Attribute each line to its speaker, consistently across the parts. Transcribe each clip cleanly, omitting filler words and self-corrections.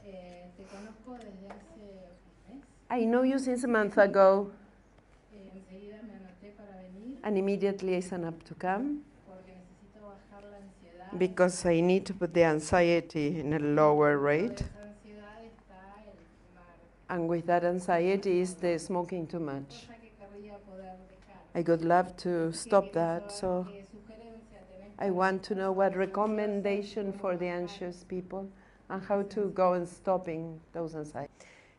Speaker 1: Te conozco desde hace un mes.
Speaker 2: I know you since a month ago,
Speaker 1: Enseguida me anoté para venir
Speaker 2: and immediately I signed up to come
Speaker 1: porque necesito bajar la ansiedad.
Speaker 2: because I need to put the anxiety in a lower rate.
Speaker 1: Esa ansiedad está el fumar,
Speaker 2: And with that anxiety is the smoking too much.
Speaker 1: cosa que querría poder dejar.
Speaker 2: I would love to stop that, so
Speaker 1: ¿Qué sugerencia tenés
Speaker 2: I
Speaker 1: para
Speaker 2: want to know what
Speaker 1: personas
Speaker 2: recommendation
Speaker 1: ansiosas,
Speaker 2: for the
Speaker 1: cómo bajar?
Speaker 2: anxious people and how to go and stopping those anxieties.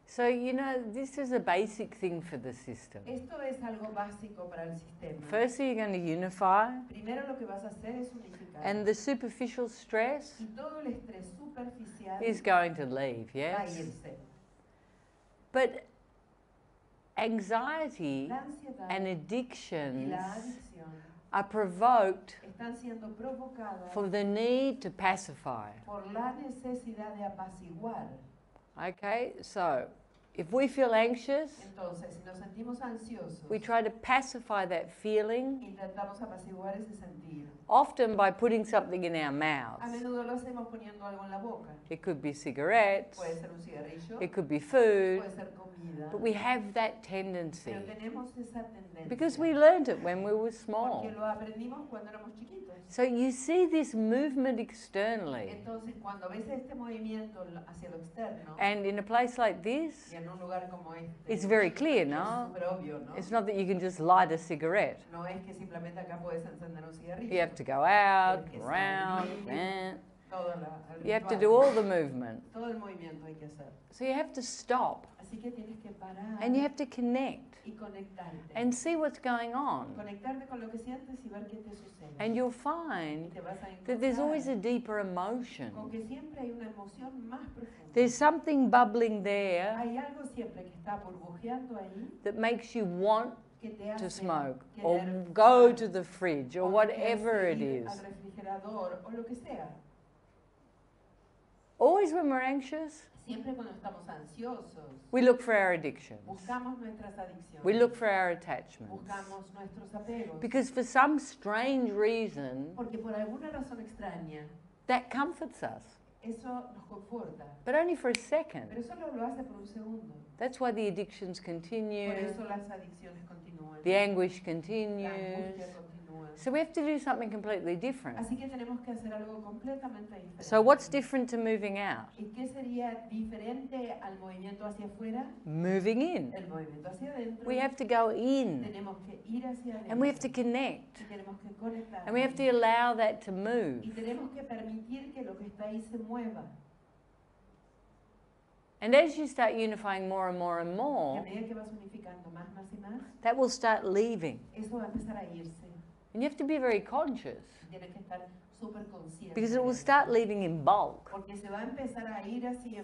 Speaker 3: So, you know, this is a basic thing for the system.
Speaker 2: Esto es algo básico para el sistema.
Speaker 3: Firstly, you're going to unify,
Speaker 2: Primero lo que vas a hacer es unificar.
Speaker 3: and the superficial stress
Speaker 2: Y todo el estrés superficial
Speaker 3: is going to leave,
Speaker 2: va a
Speaker 3: yes?
Speaker 2: irse.
Speaker 3: But anxiety
Speaker 2: La ansiedad
Speaker 3: and
Speaker 2: y
Speaker 3: addictions
Speaker 2: la adicción
Speaker 3: are provoked
Speaker 2: están siendo provocadas
Speaker 3: for the need to pacify.
Speaker 2: por la necesidad de apaciguar.
Speaker 3: Okay, so if we feel anxious,
Speaker 2: Entonces, si nos sentimos ansiosos,
Speaker 3: we try to pacify that feeling,
Speaker 2: intentamos apaciguar ese sentir.
Speaker 3: often by putting something in our
Speaker 2: A
Speaker 3: mouths.
Speaker 2: menudo lo hacemos poniendo algo en la boca.
Speaker 3: It could be cigarettes,
Speaker 2: Puede ser un cigarrillo,
Speaker 3: it could be food,
Speaker 2: puede ser comida,
Speaker 3: but we have that tendency
Speaker 2: pero tenemos esa tendencia.
Speaker 3: because we learned it when we were small.
Speaker 2: Porque lo aprendimos cuando éramos chiquitos.
Speaker 3: So you see this movement externally,
Speaker 2: Entonces, cuando ves este movimiento hacia lo externo,
Speaker 3: and in a place like this,
Speaker 2: y en un lugar como este,
Speaker 3: it's very clear,
Speaker 2: es
Speaker 3: no?
Speaker 2: súper obvio, ¿no?
Speaker 3: It's not that you can just light a cigarette.
Speaker 2: No es que simplemente acá puedes encender un cigarrillo.
Speaker 3: You have to go out,
Speaker 2: Tienes que
Speaker 3: around,
Speaker 2: salir, todo el
Speaker 3: you have to
Speaker 2: ritual,
Speaker 3: do all the movement.
Speaker 2: todo el movimiento hay que hacer.
Speaker 3: So you have to stop
Speaker 2: Así que tienes que parar
Speaker 3: and you have to connect
Speaker 2: y conectarte.
Speaker 3: and see what's going on.
Speaker 2: Conectarte con lo que sientes y ver qué te sucede.
Speaker 3: And you'll
Speaker 2: Y
Speaker 3: find
Speaker 2: te vas a
Speaker 3: that there's always a
Speaker 2: encontrar
Speaker 3: deeper emotion.
Speaker 2: con que siempre hay una emoción más profunda.
Speaker 3: There's something bubbling there
Speaker 2: Hay algo siempre que está burbujeando ahí
Speaker 3: that makes you want
Speaker 2: que te
Speaker 3: to
Speaker 2: hace
Speaker 3: smoke or
Speaker 2: querer
Speaker 3: go
Speaker 2: fumar,
Speaker 3: to the fridge or
Speaker 2: o que te
Speaker 3: whatever
Speaker 2: hace
Speaker 3: it
Speaker 2: ir
Speaker 3: is.
Speaker 2: al refrigerador o lo que sea.
Speaker 3: Always when we're anxious,
Speaker 2: Siempre cuando estamos ansiosos,
Speaker 3: we look for our addictions.
Speaker 2: buscamos nuestras adicciones.
Speaker 3: We look for our attachments.
Speaker 2: Buscamos nuestros apegos.
Speaker 3: Because for some strange reason,
Speaker 2: Porque por alguna razón extraña,
Speaker 3: that comforts us.
Speaker 2: eso nos conforta.
Speaker 3: But only for a second.
Speaker 2: Pero solo lo hace por un segundo.
Speaker 3: That's why the addictions
Speaker 2: Por
Speaker 3: continue,
Speaker 2: eso las adicciones continúan.
Speaker 3: the anguish
Speaker 2: La
Speaker 3: continues.
Speaker 2: angustia continúa.
Speaker 3: So we have to do something completely different.
Speaker 2: Así que tenemos que hacer algo completamente diferente.
Speaker 3: So what's different to moving out?
Speaker 2: ¿Y qué sería diferente al movimiento hacia afuera?
Speaker 3: Moving in.
Speaker 2: El movimiento hacia adentro.
Speaker 3: We have to go in
Speaker 2: Tenemos que ir hacia adentro.
Speaker 3: and we have to connect
Speaker 2: Y tenemos que conectar.
Speaker 3: and we have to allow that to
Speaker 2: Y
Speaker 3: move.
Speaker 2: tenemos que permitir que lo que está ahí se mueva.
Speaker 3: And as you start unifying more and more and
Speaker 2: Y a
Speaker 3: more,
Speaker 2: medida que vas unificando más y más,
Speaker 3: that will start leaving.
Speaker 2: eso va a empezar a irse.
Speaker 3: And you have to be very conscious
Speaker 2: Y tienes que estar súper consciente.
Speaker 3: because it will
Speaker 2: de eso.
Speaker 3: start leaving in bulk.
Speaker 2: Porque se va a empezar a ir así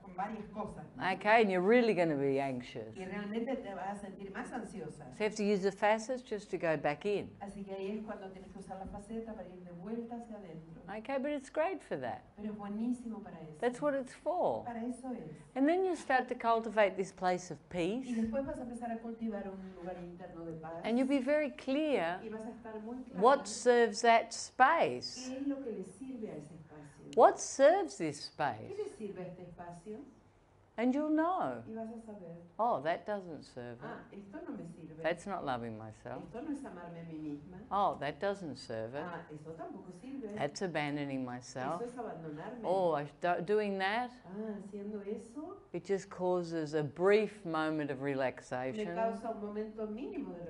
Speaker 2: con varias cosas. ¿no?
Speaker 3: Okay, and you're really going to be anxious.
Speaker 2: Y realmente te vas a sentir más ansiosa.
Speaker 3: So you have to use the facets just to go back in.
Speaker 2: Así que ahí es cuando tienes que usar la faceta para ir de vuelta hacia adentro.
Speaker 3: Okay, but it's great for that.
Speaker 2: Pero es buenísimo para eso.
Speaker 3: That's what it's for.
Speaker 2: Para eso es.
Speaker 3: And then you start to cultivate this place of
Speaker 2: Y
Speaker 3: peace,
Speaker 2: después vas a empezar a cultivar un lugar interno de paz.
Speaker 3: and you'll be very clear
Speaker 2: Y vas a estar muy clara
Speaker 3: what serves that space.
Speaker 2: qué es lo que le sirve a ese espacio.
Speaker 3: What serves this
Speaker 2: ¿Qué
Speaker 3: space?
Speaker 2: le sirve a este espacio?
Speaker 3: And you'll know,
Speaker 2: Y vas a saber,
Speaker 3: oh, that doesn't serve it.
Speaker 2: esto no me sirve.
Speaker 3: That's not loving myself.
Speaker 2: Esto no es amarme a mí misma.
Speaker 3: Oh, that doesn't serve it.
Speaker 2: Eso tampoco sirve.
Speaker 3: That's abandoning myself.
Speaker 2: Eso es abandonarme.
Speaker 3: Oh, doing that,
Speaker 2: Haciendo eso
Speaker 3: it just causes a brief moment of
Speaker 2: me
Speaker 3: relaxation,
Speaker 2: causa un momento mínimo de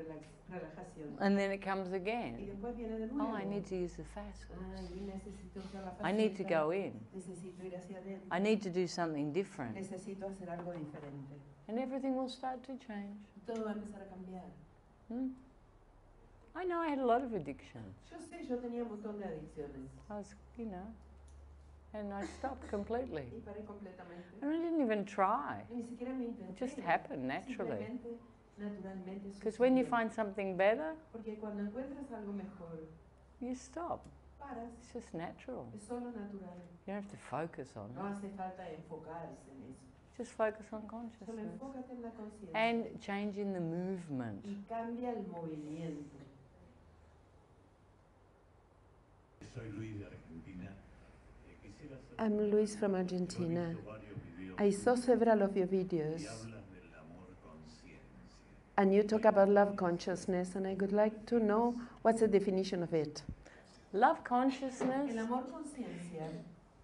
Speaker 2: relajación.
Speaker 3: and then it comes
Speaker 2: Y
Speaker 3: again.
Speaker 2: después viene de nuevo.
Speaker 3: Oh, I need to use the facets.
Speaker 2: Y necesito usar la
Speaker 3: I need to
Speaker 2: faceta.
Speaker 3: go in.
Speaker 2: Necesito ir hacia adentro.
Speaker 3: I need to do something different.
Speaker 2: Necesito hacer algo diferente.
Speaker 3: And everything will start to change.
Speaker 2: Y todo va a empezar a cambiar.
Speaker 3: Hmm? I know I had a lot of addictions.
Speaker 2: Yo sé, yo tenía un montón de adicciones.
Speaker 3: I was, and I stopped completely.
Speaker 2: Y paré completamente.
Speaker 3: And I didn't even try.
Speaker 2: Ni siquiera me intenté.
Speaker 3: It just happened naturally.
Speaker 2: Simplemente, naturalmente
Speaker 3: Because when you
Speaker 2: sucedió.
Speaker 3: find something better,
Speaker 2: Porque cuando encuentras algo mejor,
Speaker 3: you stop.
Speaker 2: paras.
Speaker 3: It's just natural.
Speaker 2: Es solo natural.
Speaker 3: You don't have to focus on
Speaker 2: No
Speaker 3: it.
Speaker 2: hace falta enfocarse en eso.
Speaker 3: Just focus on
Speaker 2: Solo
Speaker 3: consciousness.
Speaker 2: enfócate en la conciencia.
Speaker 3: And changing the movement.
Speaker 2: Y cambia el movimiento.
Speaker 4: Soy Luis de Argentina. Quisiera hacer
Speaker 2: I'm Luis from Argentina.
Speaker 4: He visto varios
Speaker 2: I saw several of your
Speaker 4: y
Speaker 2: videos,
Speaker 4: hablas del amor conciencia.
Speaker 2: and you talk about love consciousness, and I would like to know what's the definition of it.
Speaker 3: Love consciousness,
Speaker 5: El amor conciencia,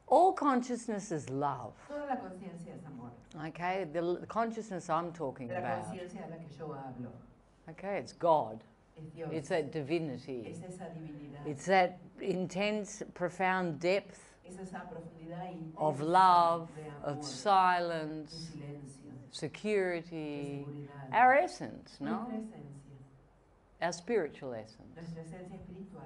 Speaker 3: all consciousness is love.
Speaker 5: toda la conciencia es amor.
Speaker 3: Okay, the consciousness I'm talking
Speaker 5: De la
Speaker 3: about.
Speaker 5: conciencia de la que yo hablo.
Speaker 3: Okay, it's God.
Speaker 5: Es Dios.
Speaker 3: It's that divinity.
Speaker 5: Es esa divinidad.
Speaker 3: It's that intense, profound depth
Speaker 5: Es esa profundidad intensa
Speaker 3: of love,
Speaker 5: de
Speaker 3: of
Speaker 5: amor, de
Speaker 3: silence,
Speaker 5: silencio,
Speaker 3: security,
Speaker 5: de seguridad.
Speaker 3: our essence, no?
Speaker 5: Nuestra esencia,
Speaker 3: Our spiritual essence.
Speaker 5: nuestra esencia espiritual.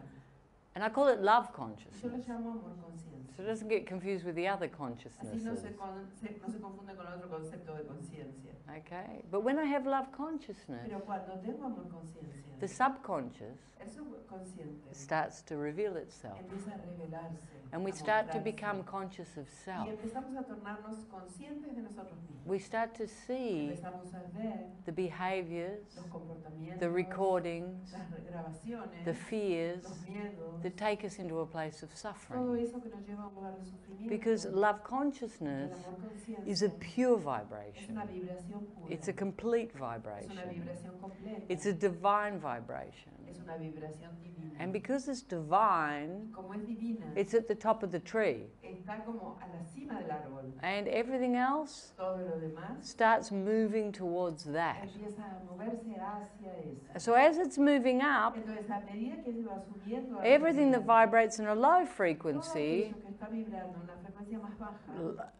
Speaker 3: And I call it love
Speaker 5: Yo lo
Speaker 3: consciousness.
Speaker 5: llamo amor conciencia.
Speaker 3: So it doesn't get confused with the other
Speaker 5: Así no
Speaker 3: consciousnesses.
Speaker 5: no se confunde con otro concepto de conciencia.
Speaker 3: Okay, but when I have love consciousness,
Speaker 5: Pero cuando tengo amor conciencia,
Speaker 3: the subconscious
Speaker 5: el subconsciente
Speaker 3: starts to reveal itself.
Speaker 5: empieza a revelarse.
Speaker 3: And we
Speaker 5: a
Speaker 3: start to
Speaker 5: mostrarse.
Speaker 3: become conscious of
Speaker 5: Y
Speaker 3: self.
Speaker 5: empezamos a tornarnos conscientes de nosotros mismos.
Speaker 3: We start to see
Speaker 5: Empezamos a ver
Speaker 3: the behaviors,
Speaker 5: los comportamientos,
Speaker 3: the recordings,
Speaker 5: las grabaciones,
Speaker 3: the fears
Speaker 5: los miedos,
Speaker 3: that take us into a place of
Speaker 5: todo
Speaker 3: suffering.
Speaker 5: eso que nos lleva a un lugar de sufrimiento.
Speaker 3: Because love
Speaker 5: El
Speaker 3: consciousness
Speaker 5: amor consciente
Speaker 3: is a pure
Speaker 5: es
Speaker 3: vibration.
Speaker 5: una vibración pura.
Speaker 3: It's a complete
Speaker 5: Es una
Speaker 3: vibration.
Speaker 5: vibración completa.
Speaker 3: It's a divine vibration.
Speaker 5: Es una vibración divina.
Speaker 3: And because it's divine,
Speaker 5: Como es divina,
Speaker 3: it's at the top of the tree.
Speaker 5: está como a la cima del árbol.
Speaker 3: And everything else
Speaker 5: Todo lo demás
Speaker 3: starts moving towards that.
Speaker 5: empieza a moverse hacia eso.
Speaker 3: So as it's moving up,
Speaker 5: Entonces, a medida que se va subiendo,
Speaker 3: everything that
Speaker 5: arriba,
Speaker 3: vibrates in a low
Speaker 5: todo
Speaker 3: frequency,
Speaker 5: aquello que está vibrando a una frecuencia más baja,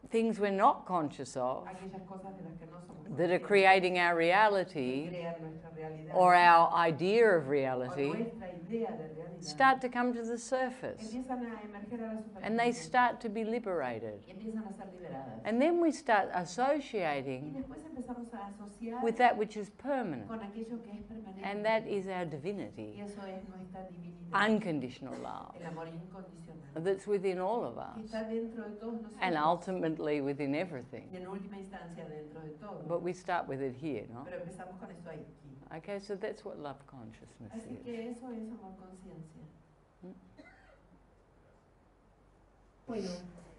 Speaker 3: things we're not conscious of,
Speaker 5: aquellas cosas de las que no somos
Speaker 3: that are
Speaker 5: conscientes,
Speaker 3: creating our
Speaker 5: que
Speaker 3: reality
Speaker 5: crean nuestra realidad,
Speaker 3: or our idea of
Speaker 5: o
Speaker 3: reality,
Speaker 5: nuestra idea de realidad,
Speaker 3: start to come to the surface.
Speaker 5: empiezan a emerger a la
Speaker 3: And they
Speaker 5: superficie
Speaker 3: start to be liberated.
Speaker 5: y empiezan a ser liberadas.
Speaker 3: And then we start
Speaker 5: Y
Speaker 3: associating
Speaker 5: después empezamos a asociar
Speaker 3: with that which is permanent.
Speaker 5: con aquello que es permanente.
Speaker 3: And that is our
Speaker 5: Y
Speaker 3: divinity,
Speaker 5: eso es nuestra divinidad,
Speaker 3: unconditional love,
Speaker 5: el amor incondicional,
Speaker 3: that's within all of
Speaker 5: que
Speaker 3: us
Speaker 5: está dentro de todos nosotros
Speaker 3: and ultimately within
Speaker 5: y
Speaker 3: everything.
Speaker 5: en última instancia dentro de todo.
Speaker 3: But we start with it here, no?
Speaker 5: Pero empezamos con eso aquí.
Speaker 3: Okay, so that's what love consciousness
Speaker 5: Así
Speaker 3: is.
Speaker 5: que eso es amor conciencia.
Speaker 1: Bueno,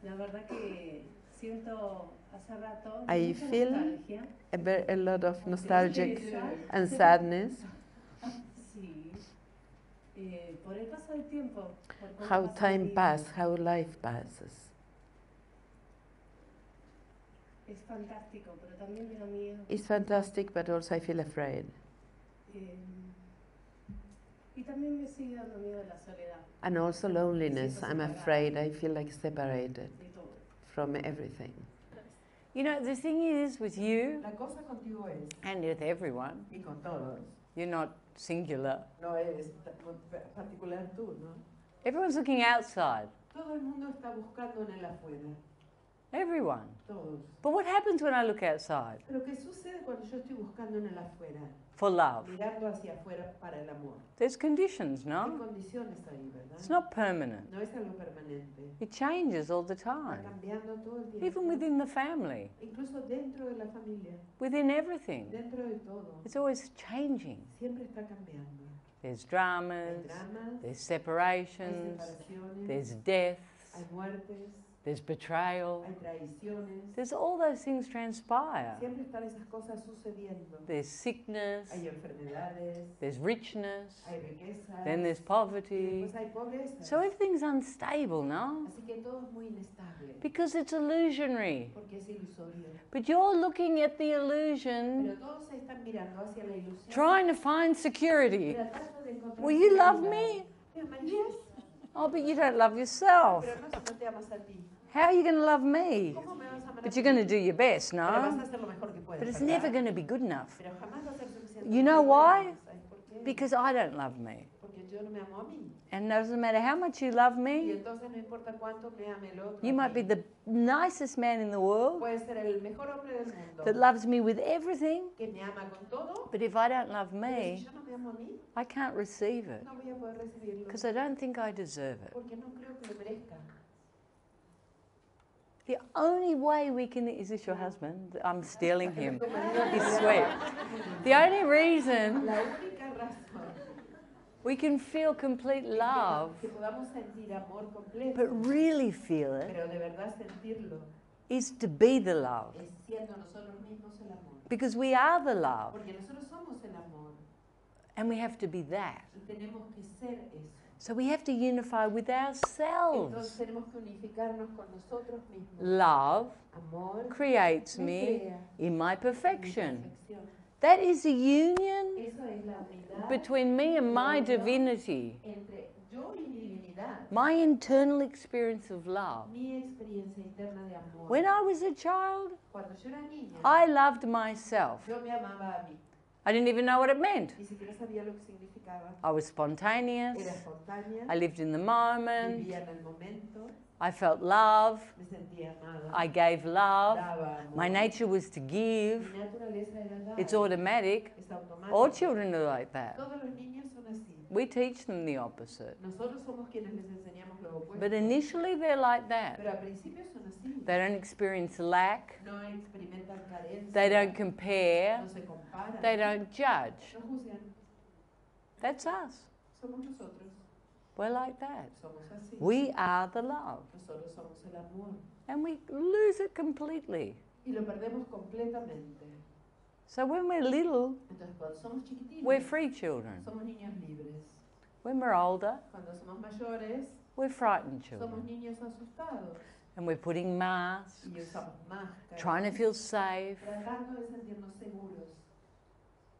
Speaker 1: la verdad que siento hace rato
Speaker 2: I
Speaker 1: mucha
Speaker 2: feel
Speaker 1: nostalgia.
Speaker 2: A lot of nostalgic and sadness.
Speaker 1: Sí. Por el paso del tiempo. por cómo
Speaker 2: How
Speaker 1: pasa el
Speaker 2: time
Speaker 1: tiempo.
Speaker 2: passes, how life passes.
Speaker 1: Es fantástico, pero también me da miedo.
Speaker 2: It's fantastic, but also I feel afraid.
Speaker 1: Eh, y también me sigue dando miedo la soledad
Speaker 2: And also loneliness. I'm afraid. I feel like separated
Speaker 1: de todo.
Speaker 2: from everything.
Speaker 3: You know, the thing is with you
Speaker 5: La cosa contigo es,
Speaker 3: and with everyone,
Speaker 5: y con todos,
Speaker 3: you're not singular.
Speaker 5: no eres particular tú, ¿no?
Speaker 3: Everyone's looking outside.
Speaker 5: Todo el mundo está buscando en el afuera,
Speaker 3: Everyone.
Speaker 5: todos.
Speaker 3: But what happens when I look outside?
Speaker 5: Pero ¿qué sucede cuando yo estoy buscando en el afuera?
Speaker 3: For love.
Speaker 5: Mirando hacia afuera para el amor.
Speaker 3: There's conditions,
Speaker 5: Hay
Speaker 3: no?
Speaker 5: condiciones ahí, ¿verdad?
Speaker 3: It's not permanent.
Speaker 5: No es algo permanente.
Speaker 3: It changes all the
Speaker 5: Va
Speaker 3: time.
Speaker 5: cambiando todo el tiempo.
Speaker 3: Even within the family,
Speaker 5: Incluso dentro de la familia,
Speaker 3: within everything.
Speaker 5: dentro de todo,
Speaker 3: It's always changing.
Speaker 5: siempre está cambiando.
Speaker 3: There's
Speaker 5: Hay
Speaker 3: dramas,
Speaker 5: dramas,
Speaker 3: there's
Speaker 5: hay
Speaker 3: separations,
Speaker 5: separaciones,
Speaker 3: there's deaths,
Speaker 5: hay muertes,
Speaker 3: there's betrayal.
Speaker 5: hay traiciones.
Speaker 3: There's all those things transpire.
Speaker 5: Siempre están esas cosas sucediendo.
Speaker 3: There's sickness,
Speaker 5: Hay enfermedades,
Speaker 3: there's richness,
Speaker 5: hay riquezas,
Speaker 3: then there's
Speaker 5: y
Speaker 3: poverty.
Speaker 5: después hay pobreza.
Speaker 3: So everything's unstable, no?
Speaker 5: Así que todo es muy inestable,
Speaker 3: Because it's illusionary.
Speaker 5: porque es ilusorio.
Speaker 3: But you're looking at the illusion,
Speaker 5: Pero todos se están mirando hacia la ilusión,
Speaker 3: trying to find security.
Speaker 5: tratando de encontrar
Speaker 3: Will you love
Speaker 5: seguridad.
Speaker 3: me?
Speaker 5: ¿Me amarías?
Speaker 3: Oh, but you don't love yourself.
Speaker 5: Pero no si no te amas a ti.
Speaker 3: How are you going to love me?
Speaker 5: ¿Cómo me vas a amar a
Speaker 3: But
Speaker 5: ti?
Speaker 3: you're going to do your best,
Speaker 5: Pero vas a
Speaker 3: no?
Speaker 5: hacer lo mejor que puedes,
Speaker 3: But it's
Speaker 5: ¿verdad?
Speaker 3: never going to be good enough.
Speaker 5: Pero jamás va a ser suficiente.
Speaker 3: You know why?
Speaker 5: ¿Sabes por qué?
Speaker 3: Because I don't love me.
Speaker 5: Porque yo no me amo a mí.
Speaker 3: And it doesn't matter how much you love
Speaker 5: Y
Speaker 3: me,
Speaker 5: entonces no importa cuánto me ame el otro.
Speaker 3: you
Speaker 5: a
Speaker 3: might
Speaker 5: mí.
Speaker 3: be the nicest man in the world
Speaker 5: Puede ser el mejor hombre del mundo.
Speaker 3: that loves me with everything,
Speaker 5: Que me ama con todo.
Speaker 3: but if I don't love
Speaker 5: Pero si
Speaker 3: me,
Speaker 5: yo no me amo a mí,
Speaker 3: I can't receive it
Speaker 5: no voy a poder recibirlo.
Speaker 3: because I don't think I deserve it.
Speaker 5: Porque no creo que lo merezca.
Speaker 3: The only way we can, is this your husband? I'm stealing him. He's sweet. The only reason
Speaker 5: La única razón
Speaker 3: we can feel complete love,
Speaker 5: que podamos sentir amor completo,
Speaker 3: but really feel it,
Speaker 5: pero de verdad sentirlo,
Speaker 3: is to be the love.
Speaker 5: es siendo nosotros mismos el amor.
Speaker 3: Because we are the love.
Speaker 5: Porque nosotros somos el amor
Speaker 3: And we have to be that.
Speaker 5: y tenemos que ser eso.
Speaker 3: So we have to unify with
Speaker 5: Entonces
Speaker 3: ourselves.
Speaker 5: tenemos que unificarnos con nosotros mismos.
Speaker 3: Love
Speaker 5: Amor
Speaker 3: creates
Speaker 5: me
Speaker 3: me
Speaker 5: crea
Speaker 3: in my
Speaker 5: mi
Speaker 3: perfection.
Speaker 5: perfección.
Speaker 3: That is a union
Speaker 5: Eso es la unidad
Speaker 3: between me and my divinity.
Speaker 5: entre yo y mi divinidad.
Speaker 3: My internal experience of love.
Speaker 5: Mi experiencia interna de amor.
Speaker 3: When I was a child,
Speaker 5: Cuando yo era niña,
Speaker 3: I loved myself.
Speaker 5: yo me amaba a mí.
Speaker 3: I didn't even know what it meant.
Speaker 5: Ni siquiera sabía lo que significaba.
Speaker 3: I was spontaneous.
Speaker 5: Era espontánea.
Speaker 3: I lived in the moment.
Speaker 5: Vivía en el momento.
Speaker 3: I felt love.
Speaker 5: Me sentía amada.
Speaker 3: I gave love.
Speaker 5: Daba amor.
Speaker 3: My nature was to give.
Speaker 5: Mi naturaleza era dar.
Speaker 3: It's automatic.
Speaker 5: Es automático.
Speaker 3: All children are like that.
Speaker 5: Todos los niños son así.
Speaker 3: We teach them the opposite.
Speaker 5: Nosotros somos quienes les enseñamos lo opuesto.
Speaker 3: But initially they're like that.
Speaker 5: Pero al principio son así.
Speaker 3: They don't experience lack.
Speaker 5: No experimentan carencia.
Speaker 3: They don't compare.
Speaker 5: No se comparan.
Speaker 3: They don't judge.
Speaker 5: No juzgan.
Speaker 3: That's us.
Speaker 5: Somos nosotros.
Speaker 3: We're like that.
Speaker 5: Somos así.
Speaker 3: We are the love.
Speaker 5: Nosotros somos el amor.
Speaker 3: And we lose it completely.
Speaker 5: Y lo perdemos completamente.
Speaker 3: So when we're little,
Speaker 5: Entonces cuando somos chiquititos,
Speaker 3: we're free children.
Speaker 5: somos niños libres.
Speaker 3: When we're older,
Speaker 5: Cuando somos mayores,
Speaker 3: we're frightened
Speaker 5: somos
Speaker 3: children.
Speaker 5: niños asustados.
Speaker 3: And we're putting masks,
Speaker 5: Y usamos máscaras.
Speaker 3: trying to feel safe,
Speaker 5: Tratando de sentirnos seguros.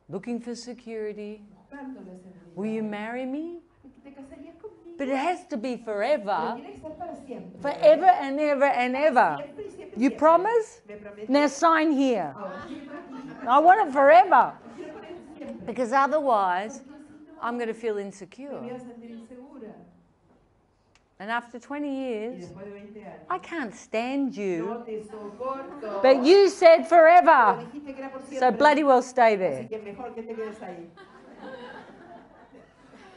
Speaker 3: looking for security.
Speaker 5: Buscando la seguridad.
Speaker 3: Will you marry me?
Speaker 5: ¿Te casarías conmigo?
Speaker 3: But it has to be
Speaker 5: Pero
Speaker 3: forever.
Speaker 5: tiene que ser para siempre.
Speaker 3: Forever and ever and ever.
Speaker 5: Siempre y siempre,
Speaker 3: You
Speaker 5: siempre.
Speaker 3: promise?
Speaker 5: ¿Me prometes?
Speaker 3: Now sign here.
Speaker 5: Ahora, firma aquí.
Speaker 3: I want it forever.
Speaker 5: Quiero poner siempre.
Speaker 3: Because otherwise,
Speaker 5: Porque si no,
Speaker 3: I'm going to feel
Speaker 5: me voy
Speaker 3: insecure.
Speaker 5: a sentir insegura.
Speaker 3: And after 20
Speaker 5: Y
Speaker 3: years,
Speaker 5: después de 20 años.
Speaker 3: I can't stand
Speaker 5: No
Speaker 3: you.
Speaker 5: te soporto.
Speaker 3: But you said
Speaker 5: Pero
Speaker 3: forever.
Speaker 5: dijiste que era por
Speaker 3: So
Speaker 5: siempre.
Speaker 3: bloody well stay
Speaker 5: Así
Speaker 3: there.
Speaker 5: que mejor que te quedes ahí.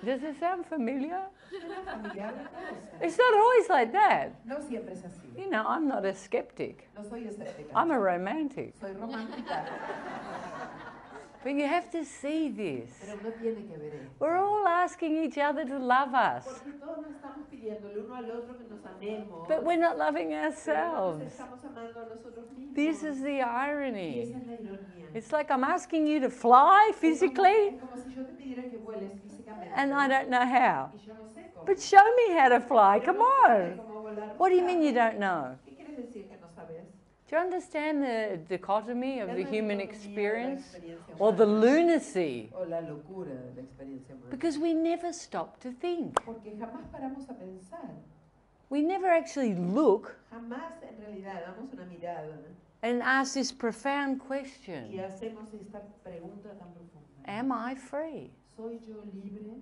Speaker 3: Does it sound familiar?
Speaker 5: Suena familiar la cosa.
Speaker 3: It's not always like that.
Speaker 5: No siempre es así.
Speaker 3: You know, I'm not a skeptic.
Speaker 5: No soy escéptica.
Speaker 3: I'm a romantic.
Speaker 5: Soy romántica.
Speaker 3: But you have to see this.
Speaker 5: Pero no tiene que ver esto.
Speaker 3: We're all asking each other to love us,
Speaker 5: Porque todos nos estamos pidiendo el uno al otro que nos amemos.
Speaker 3: but we're not loving
Speaker 5: Pero no nos
Speaker 3: ourselves.
Speaker 5: estamos amando a nosotros mismos.
Speaker 3: This is the
Speaker 5: Y
Speaker 3: irony.
Speaker 5: esa es la ironía.
Speaker 3: It's like I'm asking you to fly physically,
Speaker 5: Es como si yo te pidiera que vueles físicamente.
Speaker 3: and I don't know how.
Speaker 5: Y yo no sé cómo.
Speaker 3: But show me how to fly.
Speaker 5: Pero
Speaker 3: Come
Speaker 5: no sé
Speaker 3: on.
Speaker 5: cómo volar.
Speaker 3: What do you mean you don't know?
Speaker 5: ¿Qué quieres decir que no sabes?
Speaker 3: Do you understand the dichotomy of the
Speaker 5: ¿Ves la
Speaker 3: human
Speaker 5: dicotomía de la
Speaker 3: experience
Speaker 5: experiencia
Speaker 3: or the
Speaker 5: humana?
Speaker 3: lunacy?
Speaker 5: O la locura de la experiencia humana.
Speaker 3: Because we never stop to think.
Speaker 5: Porque jamás paramos a pensar.
Speaker 3: We never actually look
Speaker 5: Jamás en realidad damos una mirada
Speaker 3: and ask this profound
Speaker 5: y
Speaker 3: question.
Speaker 5: hacemos esta pregunta tan profunda.
Speaker 3: Am I free?
Speaker 5: ¿Soy yo libre?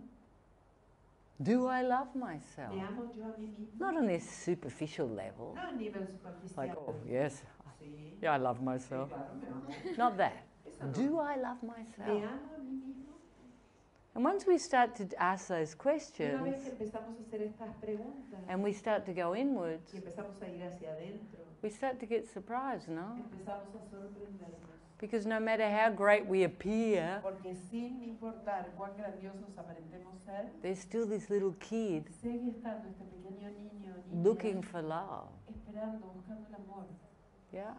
Speaker 3: Do I love myself?
Speaker 5: ¿Me amo yo a mí mismo?
Speaker 3: Not on this superficial level.
Speaker 5: No a nivel superficial.
Speaker 3: Like, oh, yes,
Speaker 5: Sí,
Speaker 3: yeah, I love
Speaker 5: sí,
Speaker 3: myself.
Speaker 5: claro, me amo.
Speaker 3: Not that.
Speaker 5: Eso no.
Speaker 3: Do I love
Speaker 5: ¿Me
Speaker 3: myself?
Speaker 5: amo a mí mismo?
Speaker 3: And once we start to ask those
Speaker 5: Una vez
Speaker 3: questions
Speaker 5: que empezamos a hacer estas preguntas
Speaker 3: and we start to go inwards,
Speaker 5: y empezamos a ir hacia adentro,
Speaker 3: we start to get surprised, no?
Speaker 5: empezamos a sorprendernos.
Speaker 3: Because no matter how great we appear,
Speaker 5: Porque sin importar cuán grandiosos aparentemos ser,
Speaker 3: there's still this little kid
Speaker 5: sigue estando este pequeño niño o niña
Speaker 3: looking for love.
Speaker 5: esperando, buscando el amor.
Speaker 3: Yeah?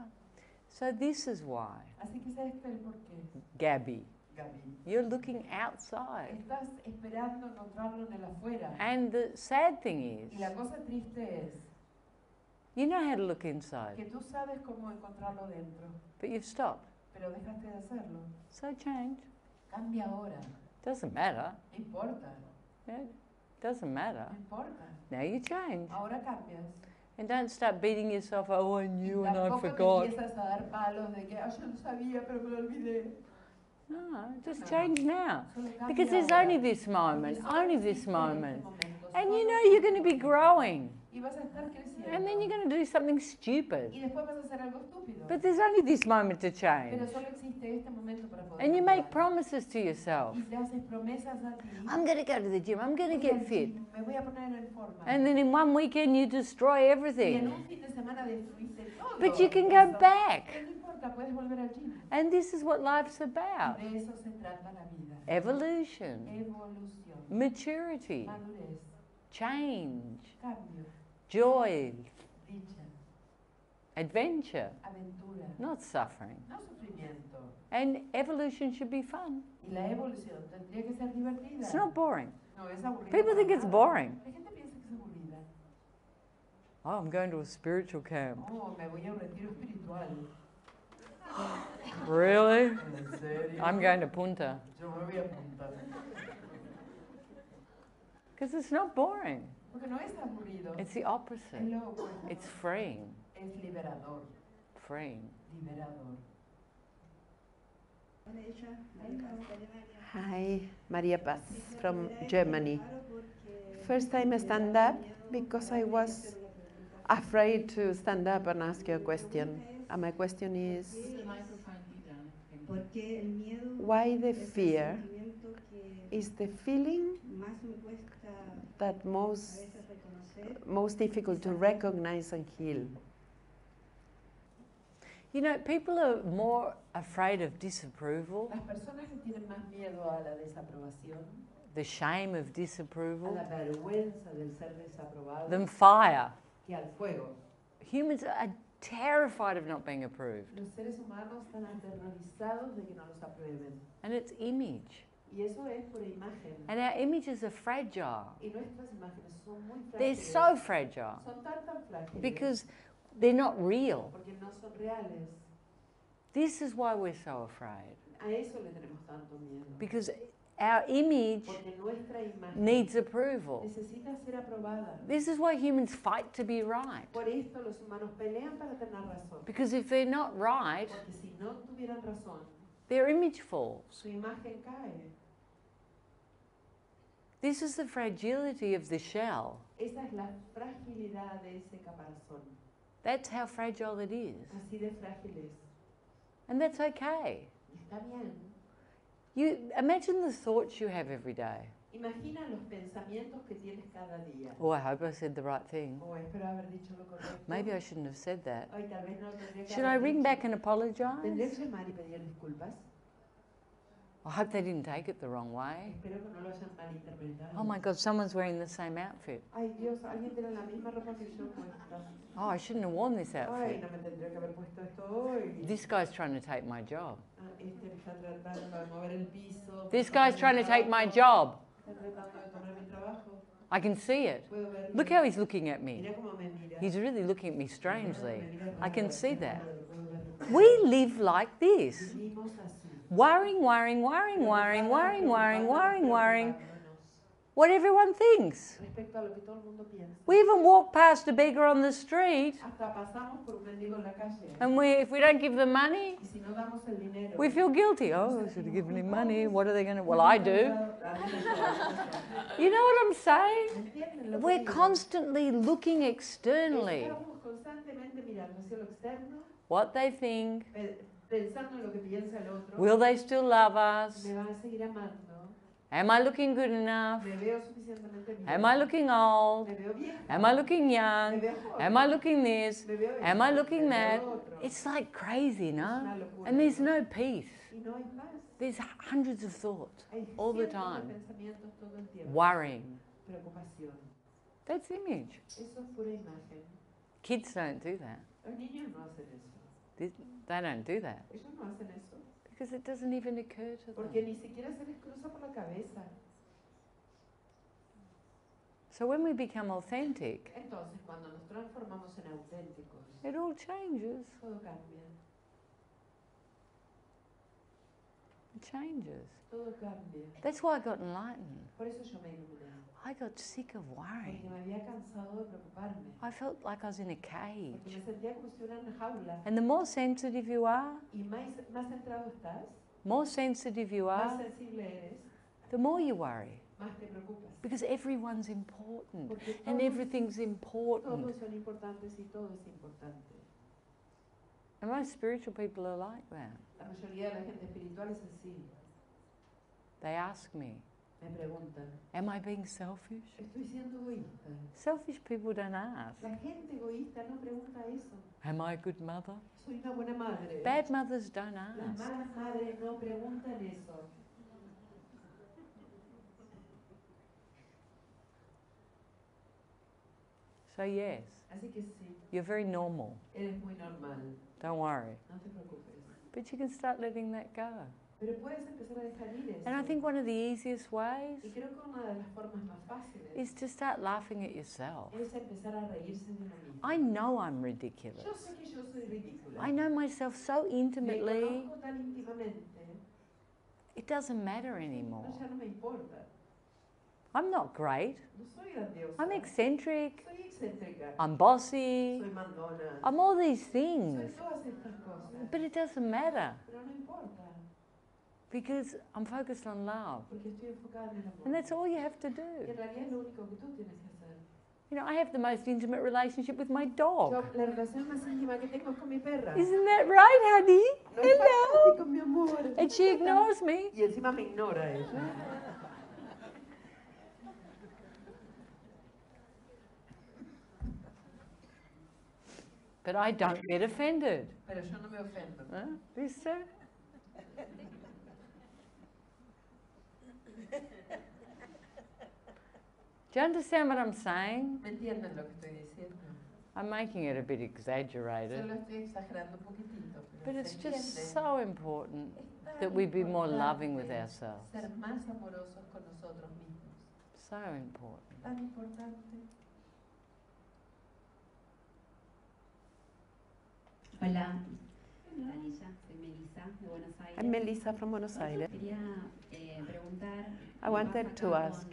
Speaker 3: So this is why,
Speaker 5: Así que sabes el por qué,
Speaker 3: Gabby,
Speaker 5: Gaby.
Speaker 3: you're looking outside.
Speaker 5: Estás esperando encontrarlo en el afuera.
Speaker 3: And the sad thing
Speaker 5: Y
Speaker 3: is,
Speaker 5: la cosa triste es
Speaker 3: you know how to look
Speaker 5: que
Speaker 3: inside,
Speaker 5: tú sabes cómo encontrarlo dentro,
Speaker 3: but you've stopped.
Speaker 5: pero dejaste de hacerlo.
Speaker 3: So change.
Speaker 5: Cambia ahora.
Speaker 3: Doesn't matter.
Speaker 5: No importa.
Speaker 3: Yeah, doesn't matter.
Speaker 5: No importa.
Speaker 3: Now you change.
Speaker 5: Ahora cambias.
Speaker 3: And don't start beating yourself, oh, I knew and I
Speaker 5: Tampoco te
Speaker 3: forgot.
Speaker 5: empiezas a dar palos de que yo lo sabía, pero me lo olvidé.
Speaker 3: No, just change now.
Speaker 5: Solo cambia
Speaker 3: Because there's
Speaker 5: ahora.
Speaker 3: only this moment,
Speaker 5: Porque solo
Speaker 3: only this
Speaker 5: existe este
Speaker 3: moment.
Speaker 5: momento,
Speaker 3: And
Speaker 5: solo
Speaker 3: you know you're going to be growing.
Speaker 5: y vas a estar creciendo.
Speaker 3: And then you're going to do something stupid.
Speaker 5: Y después vas a hacer algo estúpido.
Speaker 3: But there's only this moment to change.
Speaker 5: Pero solo existe este momento para poder
Speaker 3: And you make
Speaker 5: cambiar.
Speaker 3: promises to yourself.
Speaker 5: Y te haces promesas a ti.
Speaker 3: I'm going to go to the gym, I'm going to
Speaker 5: Voy al
Speaker 3: get fit.
Speaker 5: gym, me voy a poner en forma.
Speaker 3: And then in one weekend you destroy
Speaker 5: Y en
Speaker 3: everything.
Speaker 5: un fin de semana destruiste todo.
Speaker 3: But you can go
Speaker 5: eso.
Speaker 3: back.
Speaker 5: Pero no importa, puedes volver al gym.
Speaker 3: And this is what life's about.
Speaker 5: De eso se trata la vida.
Speaker 3: Evolution,
Speaker 5: Evolución,
Speaker 3: maturity,
Speaker 5: madurez,
Speaker 3: change,
Speaker 5: cambio,
Speaker 3: joy.
Speaker 5: dicha.
Speaker 3: adventure,
Speaker 5: aventura,
Speaker 3: not suffering.
Speaker 5: no sufrimiento.
Speaker 3: And evolution should be fun.
Speaker 5: Y la evolución tendría que ser divertida.
Speaker 3: It's not boring.
Speaker 5: No es aburrida.
Speaker 3: People
Speaker 5: para
Speaker 3: think it's
Speaker 5: nada.
Speaker 3: boring.
Speaker 5: La gente piensa que es aburrida.
Speaker 3: Oh, I'm going to a spiritual camp.
Speaker 5: Oh, me voy a un retiro espiritual.
Speaker 3: Really?
Speaker 5: ¿En serio?
Speaker 3: I'm going to Punta.
Speaker 5: Yo me voy a apuntar.
Speaker 3: Because it's not boring.
Speaker 5: Porque no es aburrido.
Speaker 3: It's the
Speaker 5: Es
Speaker 3: opposite.
Speaker 5: lo opuesto.
Speaker 3: It's freeing.
Speaker 5: Es liberador.
Speaker 3: Freeing.
Speaker 5: Liberador.
Speaker 2: Hi, Maria Paz from Germany. First time I stand up because I was afraid to stand up and ask you a question. And my question is, why the fear is the feeling that most difficult to recognize and heal?
Speaker 3: You know, people are more afraid of disapproval,
Speaker 5: Las personas que tienen más miedo a la desaprobación,
Speaker 3: the shame of
Speaker 5: a
Speaker 3: disapproval,
Speaker 5: la vergüenza del ser desaprobado,
Speaker 3: than fire.
Speaker 5: que al fuego.
Speaker 3: Humans are terrified of not being approved.
Speaker 5: Los seres humanos están aterrorizados de que no los aprueben.
Speaker 3: And it's image.
Speaker 5: Y eso es por imagen.
Speaker 3: And our images are fragile.
Speaker 5: Y nuestras imágenes son muy
Speaker 3: They're
Speaker 5: frágiles.
Speaker 3: so fragile
Speaker 5: Son tan frágiles.
Speaker 3: because they're not real.
Speaker 5: Porque no son reales.
Speaker 3: This is why we're so afraid.
Speaker 5: A eso le tenemos tanto miedo.
Speaker 3: Because our image
Speaker 5: Porque nuestra imagen
Speaker 3: needs approval.
Speaker 5: necesita ser aprobada.
Speaker 3: This is why humans fight to be right.
Speaker 5: Por esto los humanos pelean para tener razón.
Speaker 3: Because if they're not right,
Speaker 5: Porque si no tuvieran razón,
Speaker 3: their image falls.
Speaker 5: su imagen cae.
Speaker 3: This is the fragility of the shell.
Speaker 5: Esa es la fragilidad de ese caparazón.
Speaker 3: That's how fragile it is.
Speaker 5: Así de frágil es.
Speaker 3: And that's okay.
Speaker 5: Y está bien.
Speaker 3: You imagine the thoughts you have every day.
Speaker 5: Imagina los pensamientos que tienes cada día.
Speaker 3: Oh, I hope I said the right thing.
Speaker 5: Oh, espero haber dicho lo correcto.
Speaker 3: Maybe I shouldn't have said that.
Speaker 5: Ay, tal vez no lo tendría que
Speaker 3: Should I
Speaker 5: haber
Speaker 3: ring
Speaker 5: dicho.
Speaker 3: back and apologize?
Speaker 5: ¿Tendré que llamar y pedir disculpas?
Speaker 3: I hope they didn't take it the wrong way.
Speaker 5: Espero que no lo hayan malinterpretado.
Speaker 3: Oh my God, someone's wearing the same outfit.
Speaker 5: Ay, Dios, alguien tiene la misma ropa que yo puesta.
Speaker 3: Oh, I shouldn't have worn this
Speaker 5: Ay,
Speaker 3: outfit.
Speaker 5: no me tendría que haber puesto esto hoy.
Speaker 3: This guy's trying to take my job.
Speaker 5: Ah, este está tratando de mover el piso.
Speaker 3: This guy's trying to take my job.
Speaker 5: Está tratando de tomar mi trabajo.
Speaker 3: I can see it.
Speaker 5: Puedo verlo.
Speaker 3: Look how he's looking at me.
Speaker 5: Mira cómo me mira.
Speaker 3: He's really looking at me strangely.
Speaker 5: Me mira
Speaker 3: I can
Speaker 5: raro,
Speaker 3: see
Speaker 5: raro,
Speaker 3: that.
Speaker 5: puedo verlo.
Speaker 3: We live like this.
Speaker 5: Vivimos así.
Speaker 3: Worrying, worrying, worrying, worrying, worrying, worrying, worrying, worrying. What everyone thinks.
Speaker 5: Respecto a lo que todo el mundo piensa.
Speaker 3: We even walk past a beggar on the street,
Speaker 5: Hasta pasamos por un mendigo en la calle.
Speaker 3: and if we don't give them money,
Speaker 5: Y si no damos el dinero.
Speaker 3: we feel guilty. Oh, I should have given him money. What are they going to? Well, I do. You know what I'm saying?
Speaker 5: ¿Entienden lo que
Speaker 3: We're
Speaker 5: digo?
Speaker 3: constantly looking externally.
Speaker 5: Estamos constantemente mirando hacia lo externo,
Speaker 3: What they think.
Speaker 5: pensando en lo que piensa el otro.
Speaker 3: Will they still love us?
Speaker 5: Me van a seguir amando.
Speaker 3: Am I looking good enough?
Speaker 5: Me veo suficientemente bien.
Speaker 3: Am I looking old?
Speaker 5: Me veo vieja.
Speaker 3: Am I looking young?
Speaker 5: Me veo joven.
Speaker 3: Am I looking this?
Speaker 5: Me veo
Speaker 3: Am I
Speaker 5: esto.
Speaker 3: looking
Speaker 5: Me
Speaker 3: that?
Speaker 5: veo otro.
Speaker 3: It's like crazy, no?
Speaker 5: una locura.
Speaker 3: And there's no peace.
Speaker 5: Y no hay paz.
Speaker 3: There's hundreds of thoughts
Speaker 5: Hay
Speaker 3: all the
Speaker 5: cientos de
Speaker 3: time.
Speaker 5: pensamientos todo el tiempo.
Speaker 3: Worrying.
Speaker 5: Preocupación.
Speaker 3: That's image.
Speaker 5: Eso es pura imagen.
Speaker 3: Kids don't do that.
Speaker 5: Los niños no hacen eso.
Speaker 3: They don't do that
Speaker 5: Ellos no hacen eso.
Speaker 3: because it doesn't even occur to
Speaker 5: Porque
Speaker 3: them.
Speaker 5: ni siquiera se les cruza por la cabeza.
Speaker 3: So when we become authentic,
Speaker 5: Entonces, cuando nos transformamos en auténticos,
Speaker 3: it all changes.
Speaker 5: todo cambia.
Speaker 3: It changes.
Speaker 5: Todo cambia.
Speaker 3: That's why I got enlightened.
Speaker 5: Por eso yo me iluminé.
Speaker 3: I got sick of worrying.
Speaker 5: Porque me había cansado de preocuparme.
Speaker 3: I felt like I was in a
Speaker 5: Porque
Speaker 3: cage.
Speaker 5: me sentía como si estuviera en una jaula.
Speaker 3: And the more sensitive you are,
Speaker 5: Y más centrado estás,
Speaker 3: more sensitive you
Speaker 5: más
Speaker 3: are,
Speaker 5: sensible eres,
Speaker 3: the more you worry.
Speaker 5: más te preocupas.
Speaker 3: Because everyone's important
Speaker 5: Porque
Speaker 3: and
Speaker 5: todos,
Speaker 3: everything's important.
Speaker 5: todos son importantes y todo es importante.
Speaker 3: And most spiritual people are like that.
Speaker 5: La mayoría de la gente espiritual es así.
Speaker 3: They ask me,
Speaker 5: Me preguntan,
Speaker 3: am I being selfish?
Speaker 5: ¿estoy siendo egoísta?
Speaker 3: Selfish people don't ask.
Speaker 5: La gente egoísta no pregunta eso.
Speaker 3: Am I a good mother?
Speaker 5: Soy una buena madre.
Speaker 3: Bad mothers don't
Speaker 5: Las
Speaker 3: ask.
Speaker 5: malas madres no preguntan eso.
Speaker 3: So yes,
Speaker 5: Así que sí,
Speaker 3: You're very normal.
Speaker 5: Eres muy normal.
Speaker 3: Don't worry.
Speaker 5: No te preocupes.
Speaker 3: But you can start letting that go.
Speaker 5: Pero puedes empezar a dejar ir eso.
Speaker 3: And I think one of the easiest ways
Speaker 5: Y creo que una de las formas más fáciles
Speaker 3: is to start laughing at yourself.
Speaker 5: es empezar a reírse de uno mismo.
Speaker 3: I know I'm ridiculous.
Speaker 5: Yo sé que yo soy ridícula.
Speaker 3: I know myself so
Speaker 5: Me
Speaker 3: intimately,
Speaker 5: conozco tan íntimamente.
Speaker 3: it doesn't matter anymore.
Speaker 5: No, ya no me importa.
Speaker 3: I'm not great.
Speaker 5: No soy grandiosa.
Speaker 3: I'm eccentric.
Speaker 5: Soy excéntrica.
Speaker 3: I'm bossy.
Speaker 5: Soy mandona.
Speaker 3: I'm all these
Speaker 5: Soy
Speaker 3: things.
Speaker 5: todas estas cosas.
Speaker 3: But it doesn't matter
Speaker 5: Pero no importa.
Speaker 3: because I'm focused on love.
Speaker 5: Porque estoy enfocada en el amor.
Speaker 3: And that's all you have to
Speaker 5: Y
Speaker 3: do.
Speaker 5: en realidad es lo único que tú tienes que hacer.
Speaker 3: You know, I have the most intimate relationship with my
Speaker 5: Yo,
Speaker 3: dog.
Speaker 5: la relación más íntima que tengo es con mi perra.
Speaker 3: Isn't that right, honey?
Speaker 5: No es
Speaker 3: Hello.
Speaker 5: fantástico, mi amor.
Speaker 3: And she ignores me.
Speaker 5: Y encima me ignora ella.
Speaker 3: But I don't get offended.
Speaker 5: Pero yo no me ofendo.
Speaker 3: Huh? ¿Viste? Do you understand what I'm saying?
Speaker 5: ¿Me entienden lo que estoy diciendo?
Speaker 3: I'm making it a bit
Speaker 5: Yo
Speaker 3: exaggerated.
Speaker 5: lo estoy exagerando un poquitito.
Speaker 3: But
Speaker 5: Pero
Speaker 3: it's
Speaker 5: se
Speaker 3: just
Speaker 5: entiende.
Speaker 3: so important
Speaker 5: Es tan
Speaker 3: that we be more
Speaker 5: importante
Speaker 3: loving with ourselves.
Speaker 5: Ser más amorosos con nosotros mismos.
Speaker 3: So important.
Speaker 5: Tan importante.
Speaker 6: Hola, Danisha, soy Melissa de Buenos Aires.
Speaker 2: I'm Melissa from Buenos Aires.
Speaker 6: Quería preguntar.
Speaker 2: I wanted to ask,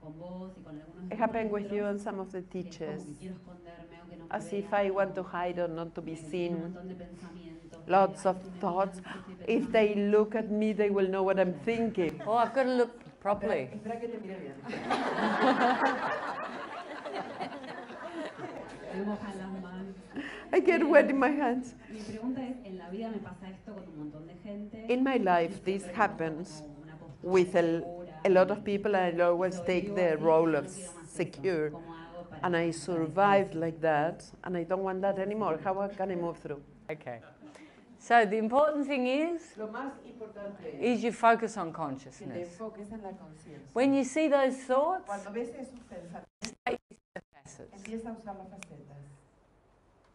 Speaker 6: Con vos y con algunos de
Speaker 2: it happened with
Speaker 6: otros,
Speaker 2: you and some of the
Speaker 6: que es
Speaker 2: teachers,
Speaker 6: como que quiero esconderme o que no me
Speaker 2: as if
Speaker 6: vean,
Speaker 2: I want to hide or not to be
Speaker 6: que tiene un
Speaker 2: seen.
Speaker 6: montón de pensamientos,
Speaker 2: Lots
Speaker 6: que,
Speaker 2: of
Speaker 6: "Ay, tú me
Speaker 2: thoughts.
Speaker 6: miras, ¿qué estoy
Speaker 2: If they
Speaker 6: pensando?".
Speaker 2: look at me, they will know what I'm thinking.
Speaker 3: Oh, I've got to look properly.
Speaker 5: Espera que te mire bien.
Speaker 6: Me mojan las manos.
Speaker 2: I get wet in my hands.
Speaker 6: Mi pregunta es, en la vida me pasa esto con un montón de gente.
Speaker 2: In my life,
Speaker 6: y
Speaker 2: this
Speaker 6: siempre como
Speaker 2: happens
Speaker 6: una postura
Speaker 2: with
Speaker 6: segura,
Speaker 2: a lot of people, and I always
Speaker 6: y
Speaker 2: take
Speaker 6: sobrevivo
Speaker 2: the
Speaker 6: así,
Speaker 2: role
Speaker 6: y
Speaker 2: of
Speaker 6: no quiero más eso.
Speaker 2: secure.
Speaker 6: ¿Cómo hago para
Speaker 2: And I
Speaker 6: para
Speaker 2: survived
Speaker 6: diferenciar?
Speaker 2: like that, and I don't want that anymore. How can I move through?
Speaker 3: Okay. So the important thing is
Speaker 5: Lo más importante es
Speaker 3: you focus on
Speaker 5: que te
Speaker 3: consciousness.
Speaker 5: enfoques en la conciencia.
Speaker 3: When you see those thoughts,
Speaker 5: Cuando ves esos pensamientos,
Speaker 3: facets.
Speaker 5: empieza a usar las facetas.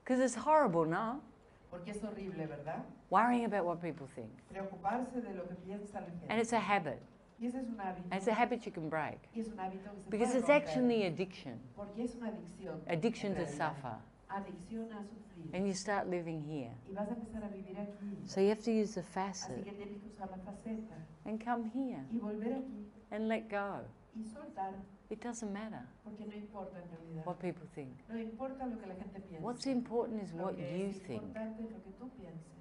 Speaker 3: Because it's horrible, no?
Speaker 5: Porque es horrible, ¿verdad?
Speaker 3: Worrying about what people think.
Speaker 5: Preocuparse de lo que piensa la gente.
Speaker 3: And it's a habit.
Speaker 5: Y ese es un hábito.
Speaker 3: And it's a habit you can break.
Speaker 5: Y es un hábito que se
Speaker 3: Because
Speaker 5: puede
Speaker 3: it's
Speaker 5: romper.
Speaker 3: actually addiction.
Speaker 5: Porque es una adicción.
Speaker 3: Addiction
Speaker 5: en
Speaker 3: to
Speaker 5: realidad.
Speaker 3: suffer.
Speaker 5: Adicción a sufrir.
Speaker 3: And you start living here.
Speaker 5: Y vas a empezar a vivir aquí.
Speaker 3: So you have to use the
Speaker 5: Así
Speaker 3: facet
Speaker 5: que tienes que usar la faceta.
Speaker 3: and come here
Speaker 5: Y volver aquí.
Speaker 3: and let go.
Speaker 5: Y soltar.
Speaker 3: It doesn't matter
Speaker 5: Porque no importa en realidad.
Speaker 3: what people think.
Speaker 5: No importa lo que la gente piense.
Speaker 3: What's important is
Speaker 5: Lo
Speaker 3: what
Speaker 5: que
Speaker 3: you
Speaker 5: es
Speaker 3: think.
Speaker 5: importante es lo que tú pienses.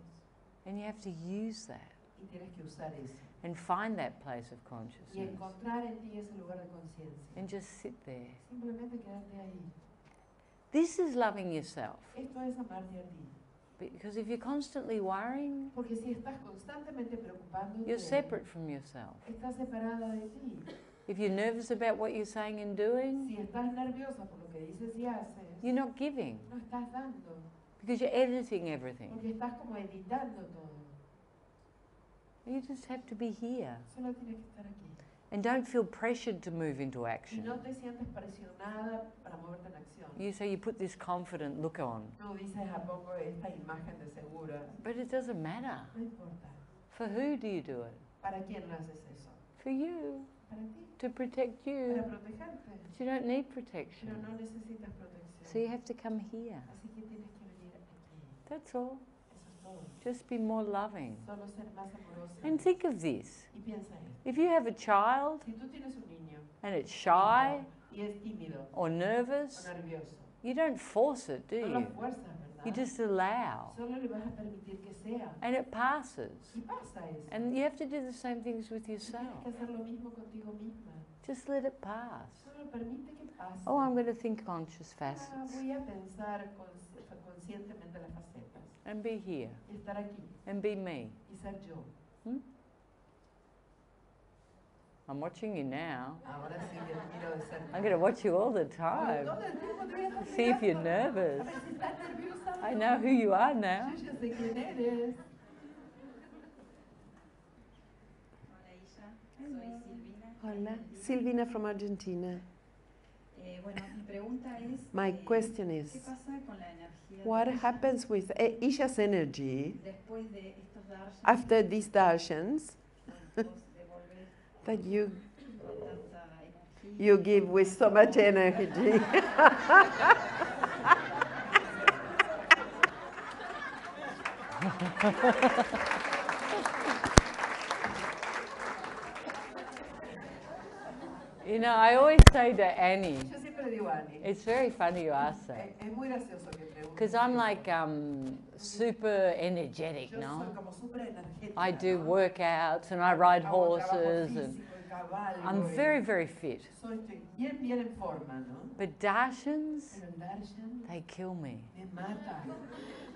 Speaker 3: And you have to use that
Speaker 5: Y tienes que usar eso.
Speaker 3: and find that place of
Speaker 5: Y
Speaker 3: consciousness
Speaker 5: encontrar en ti ese lugar de conciencia.
Speaker 3: and just sit there.
Speaker 5: Simplemente quedarte ahí.
Speaker 3: This is loving yourself.
Speaker 5: Esto es amarte a ti.
Speaker 3: Because if you're constantly worrying,
Speaker 5: Porque si estás constantemente preocupándote,
Speaker 3: you're separate from yourself.
Speaker 5: estás separada de ti.
Speaker 3: If you're nervous about what you're saying and doing,
Speaker 5: Si estás nerviosa por lo que dices y haces,
Speaker 3: you're not giving
Speaker 5: no estás dando.
Speaker 3: because you're editing everything.
Speaker 5: Porque estás como editando todo.
Speaker 3: You just have to be here.
Speaker 5: Solo tienes que estar aquí.
Speaker 3: And don't feel pressured to move into
Speaker 5: Y
Speaker 3: action.
Speaker 5: no te sientes presionada para moverte en acción.
Speaker 3: So you put this confident look on.
Speaker 5: No dices a poco esta imagen de segura.
Speaker 3: But it doesn't matter.
Speaker 5: No importa.
Speaker 3: For who do you do it?
Speaker 5: ¿Para quién haces eso?
Speaker 3: For you,
Speaker 5: Para ti.
Speaker 3: to protect
Speaker 5: Para
Speaker 3: you.
Speaker 5: protegerte.
Speaker 3: But you don't need
Speaker 5: Pero
Speaker 3: protection.
Speaker 5: no necesitas protección.
Speaker 3: So you have to come here.
Speaker 5: Así que tienes que venir aquí.
Speaker 3: That's all.
Speaker 5: Eso es todo.
Speaker 3: Just be more loving.
Speaker 5: Solo ser más amorosa.
Speaker 3: And think of this.
Speaker 5: Y piensa esto.
Speaker 3: If you have a child
Speaker 5: Si tú tienes un niño
Speaker 3: and it's shy
Speaker 5: y es tímido
Speaker 3: or
Speaker 5: o
Speaker 3: nervous,
Speaker 5: nervioso,
Speaker 3: you don't force it, do
Speaker 5: no lo
Speaker 3: you?
Speaker 5: fuerzas, ¿verdad?
Speaker 3: You just allow.
Speaker 5: Solo le vas a permitir que sea.
Speaker 3: And it passes.
Speaker 5: Y pasa eso.
Speaker 3: And you have to do the same things with
Speaker 5: Y tienes
Speaker 3: yourself.
Speaker 5: que hacer lo mismo contigo misma.
Speaker 3: Just let it pass.
Speaker 5: Solo permite que pase.
Speaker 3: Oh, I'm going to think conscious
Speaker 5: Ah,
Speaker 3: facets
Speaker 5: voy a pensar conscientemente las facetas.
Speaker 3: and be here
Speaker 5: Y estar aquí.
Speaker 3: and be me.
Speaker 5: Y ser yo.
Speaker 3: I'm watching you now.
Speaker 5: Ahora sí que miro de cerca.
Speaker 3: I'm going to watch you all the time.
Speaker 5: Todo el tiempo te voy a estar
Speaker 3: See if you're
Speaker 5: mirando.
Speaker 3: nervous.
Speaker 5: A ver si estás nerviosa.
Speaker 3: I know who you are now.
Speaker 5: Yo ya sé quién eres.
Speaker 6: Hola Isha, soy Silvina.
Speaker 2: Hola, Silvina from Argentina.
Speaker 6: Bueno, mi pregunta es,
Speaker 2: My question is,
Speaker 6: ¿qué pasa con la energía
Speaker 2: what
Speaker 6: de Isha
Speaker 2: happens with Isha's energy
Speaker 6: después de estos Darshans?
Speaker 2: after these Darshans
Speaker 6: Bueno, vos devolvés
Speaker 2: that you
Speaker 6: tanta energía.
Speaker 2: you give with so much energy?
Speaker 3: You know, I always say to Annie,
Speaker 5: Yo siempre digo a Annie,
Speaker 3: it's very funny you ask that.
Speaker 5: es muy gracioso que preguntes.
Speaker 3: Because I'm like super energetic,
Speaker 5: Yo soy
Speaker 3: no?
Speaker 5: como súper energética,
Speaker 3: I do
Speaker 5: ¿no?
Speaker 3: workouts and I ride
Speaker 5: Hago trabajo
Speaker 3: horses
Speaker 5: físico
Speaker 3: and
Speaker 5: y cabalgo
Speaker 3: I'm
Speaker 5: y
Speaker 3: very, very fit.
Speaker 5: estoy bien, bien en forma, ¿no?
Speaker 3: But Darshans,
Speaker 5: Pero el Darshan
Speaker 3: they kill me.
Speaker 5: me mata.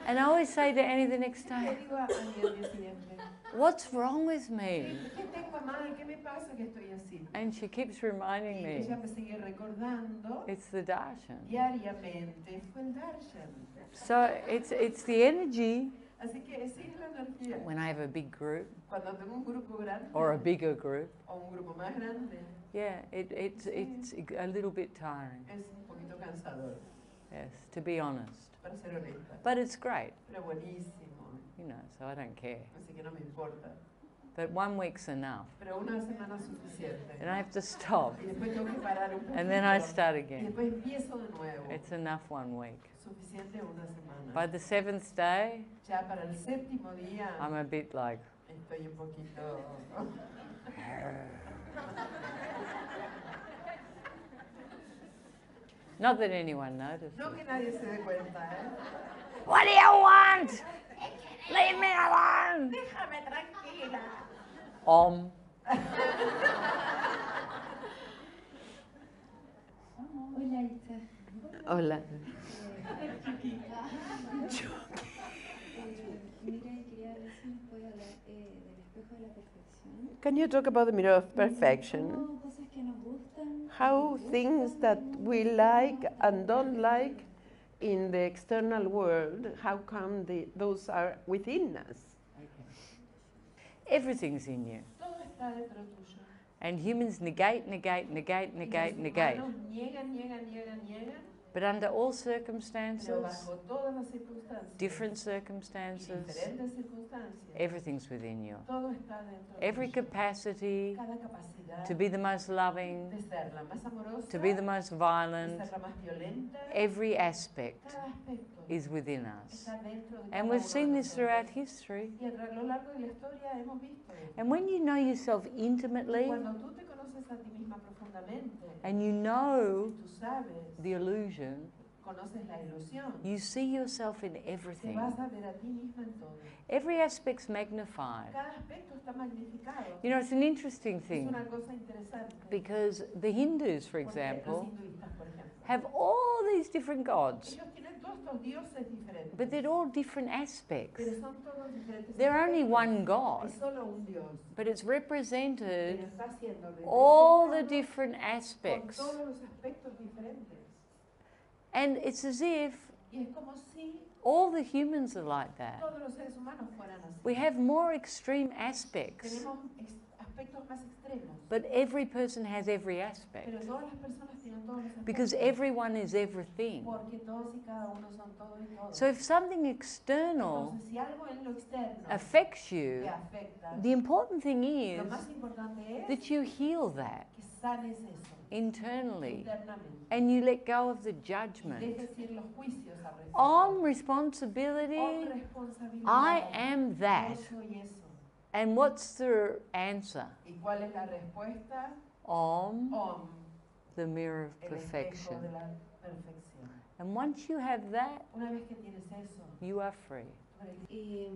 Speaker 3: And I always say to Annie the next
Speaker 5: Le
Speaker 3: day,
Speaker 5: digo a Annie al día siguiente,
Speaker 3: what's wrong with me?
Speaker 5: ¿qué tengo mal? ¿Qué me pasa que estoy así?
Speaker 3: And she keeps reminding
Speaker 5: Y
Speaker 3: me,
Speaker 5: ella me sigue recordando
Speaker 3: it's the Darshan.
Speaker 5: diariamente, fue el Darshan.
Speaker 3: So it's the energy
Speaker 5: Así que sí es la energía.
Speaker 3: when I have a big group
Speaker 5: Cuando tengo un grupo grande
Speaker 3: or a bigger group.
Speaker 5: o un grupo más grande,
Speaker 3: Yeah, it's a little bit tiring,
Speaker 5: es un poquito cansador,
Speaker 3: yes, to be honest.
Speaker 5: para ser honesta.
Speaker 3: But it's great,
Speaker 5: Pero buenísimo,
Speaker 3: you know, so I don't care.
Speaker 5: así que no me importa.
Speaker 3: But 1 week's enough.
Speaker 5: Pero una semana es suficiente.
Speaker 3: And I have to stop.
Speaker 5: Y después tengo que parar un poquito.
Speaker 3: And then I start
Speaker 5: Y
Speaker 3: again.
Speaker 5: después empiezo de nuevo.
Speaker 3: It's enough 1 week.
Speaker 5: Suficiente una semana.
Speaker 3: By the 7th day,
Speaker 5: Ya para el séptimo día
Speaker 3: I'm a bit like,
Speaker 5: estoy un poquito...
Speaker 3: not that anyone noticed.
Speaker 5: No que nadie se dé cuenta, ¿eh?
Speaker 3: What do you want? Leave me alone.
Speaker 5: Déjame tranquila.
Speaker 6: Hola, Isa.
Speaker 2: Hola.
Speaker 6: Mira, quería ver si nos puede hablar del espejo de la perfección.
Speaker 2: Can you talk about the mirror of perfection?
Speaker 6: Como cosas que nos gustan.
Speaker 2: How things that we like and don't like in the external world, how come those are within us?
Speaker 3: Everything's in you.
Speaker 5: Todo está dentro tuyo.
Speaker 3: And humans negate, negate, negate, negate,
Speaker 5: Y los
Speaker 3: negate.
Speaker 5: humanos niegan.
Speaker 3: But under all
Speaker 5: Pero
Speaker 3: circumstances,
Speaker 5: bajo todas las circunstancias,
Speaker 3: different
Speaker 5: y
Speaker 3: circumstances,
Speaker 5: diferentes circunstancias,
Speaker 3: everything's within you.
Speaker 5: todo está dentro
Speaker 3: Every
Speaker 5: tuyo.
Speaker 3: capacity
Speaker 5: Cada capacidad
Speaker 3: to be the most loving,
Speaker 5: de ser la más amorosa,
Speaker 3: to be the most
Speaker 5: de
Speaker 3: violent,
Speaker 5: ser la más violenta,
Speaker 3: every aspect
Speaker 5: cada aspecto
Speaker 3: is within us.
Speaker 5: está dentro de
Speaker 3: And
Speaker 5: cada
Speaker 3: we've
Speaker 5: uno
Speaker 3: seen
Speaker 5: de
Speaker 3: this throughout
Speaker 5: nosotros.
Speaker 3: history.
Speaker 5: Y a lo largo de la historia hemos visto esto.
Speaker 3: And when you know yourself intimately
Speaker 5: Cuando tú te conoces a ti misma profundamente,
Speaker 3: and you know
Speaker 5: tú sabes,
Speaker 3: the illusion,
Speaker 5: conoces la ilusión,
Speaker 3: you see yourself in
Speaker 5: te
Speaker 3: everything.
Speaker 5: vas a ver a ti misma en todo.
Speaker 3: Every aspect's magnified.
Speaker 5: Cada aspecto está magnificado.
Speaker 3: You know, it's an interesting
Speaker 5: Es
Speaker 3: thing
Speaker 5: una cosa interesante.
Speaker 3: because the Hindus, for
Speaker 5: Porque los
Speaker 3: example,
Speaker 5: hinduistas, por ejemplo,
Speaker 3: have all these different gods,
Speaker 5: ellos tienen todos estos dioses diferentes,
Speaker 3: but they're all different aspects.
Speaker 5: pero son todos diferentes.
Speaker 3: They're only
Speaker 5: aspectos.
Speaker 3: one God,
Speaker 5: Es solo un dios,
Speaker 3: but it's represented
Speaker 5: pero está siendo
Speaker 3: all the
Speaker 5: representado
Speaker 3: different
Speaker 5: con
Speaker 3: aspects.
Speaker 5: todos los aspectos diferentes.
Speaker 3: And it's as if
Speaker 5: Y es como si
Speaker 3: all the humans are like that.
Speaker 5: todos los seres humanos fueran así.
Speaker 3: We have more extreme aspects,
Speaker 5: Tenemos aspectos más extremos,
Speaker 3: but every person has every aspect
Speaker 5: pero todas las personas tienen todos los aspectos.
Speaker 3: because everyone is everything.
Speaker 5: Porque todos y cada uno son todo y todo.
Speaker 3: So if something external
Speaker 5: Entonces, si algo en lo externo
Speaker 3: affects
Speaker 5: te
Speaker 3: you,
Speaker 5: afecta,
Speaker 3: the important thing is
Speaker 5: lo más importante es
Speaker 3: that you heal that
Speaker 5: que sanes eso
Speaker 3: internally
Speaker 5: internamente
Speaker 3: and you let go of the
Speaker 5: y
Speaker 3: judgment.
Speaker 5: dejes ir los juicios al respecto.
Speaker 3: On responsibility,
Speaker 5: On responsabilidad.
Speaker 3: I am that.
Speaker 5: Yo soy eso.
Speaker 3: And what's the answer?
Speaker 5: ¿Y cuál es la respuesta?
Speaker 3: Om,
Speaker 5: Om,
Speaker 3: the mirror of
Speaker 5: el espejo
Speaker 3: perfection.
Speaker 5: de la perfección.
Speaker 3: And once you have that,
Speaker 5: Una vez que tienes eso,
Speaker 3: you are free.
Speaker 5: tú eres